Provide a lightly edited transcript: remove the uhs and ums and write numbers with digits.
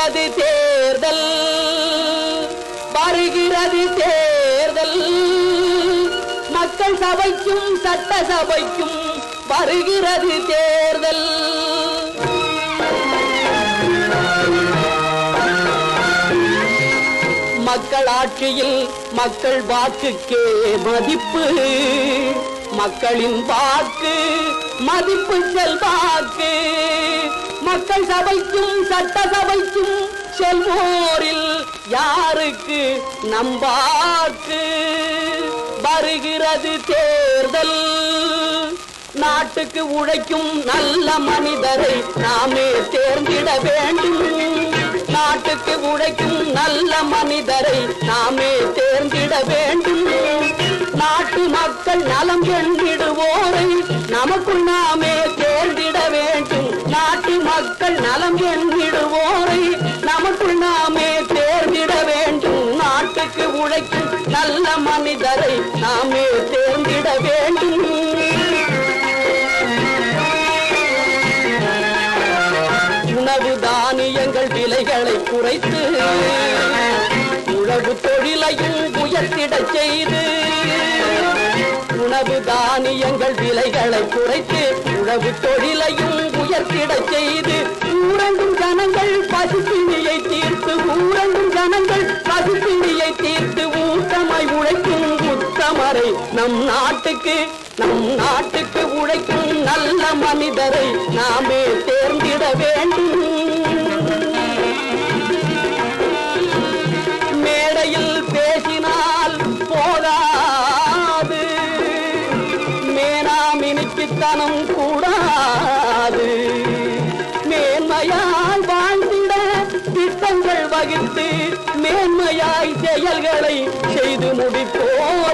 வருகிறது தேர்தல், வருகிறது தேர்தல். மக்கள் சபைக்கும் சட்டசபைக்கும் வருகிறது தேர்தல். மக்கள் ஆட்சியில் மக்கள் வாக்குக்கே மதிப்பு, மக்களின் வாக்கு மதிப்பு செல்வாக்கு. மக்கள் சபைக்கும் சட்டசபைக்கும் செல்வோரில் யாருக்கு நம்பாக்கு? வருகிறது தேர்தல், நாட்டுக்கு உழைக்கும் நல்ல மனிதரை நாமே தேர்ந்திட வேண்டும். நாட்டுக்கு உழைக்கும் நல்ல மனிதரை நாமே தேர்ந்திட வேண்டும். நாட்டு மக்கள் நலம் எண்ணிடுவோரை நமக்குள் நாமே தேர்ந்திட வேண்டும். நாட்டு மக்கள் நலம் எண்ணிடுவோரை நமக்குள் நாமே தேர்ந்திட வேண்டும். நாட்டுக்கு உழைக்கும் நல்ல மனிதரை நாமே தேர்ந்திட வேண்டும். உணவு தானியங்கள் விலைகளை குறைத்து உழவு தொழிலையும் உயர்த்திடச் செய்து, உணவு தானியங்கள் விலைகளை குறைத்து உழவு தொழிலையும் உயர்த்திடச் செய்து, ஊரங்கும் ஜனங்கள் பசுப்பிணியை தீர்த்து, ஊரங்கும் ஜனங்கள் பசுப்பிணியை தீர்த்து ஊட்டமாய் உழைக்கும் உத்தமரை நம் நாட்டுக்கு உழைக்கும் நல்ல மனிதரை நாமே தேர்ந்திட வேண்டும். மேடையில் பேசினால் போதாது, மேனாமினிக்குத்தனம் கூடாது. மேன்மையாய் வாழ்ந்திட திட்டங்கள் வகுத்து மேன்மையாய் செயல்களை செய்து முடிப்போம்.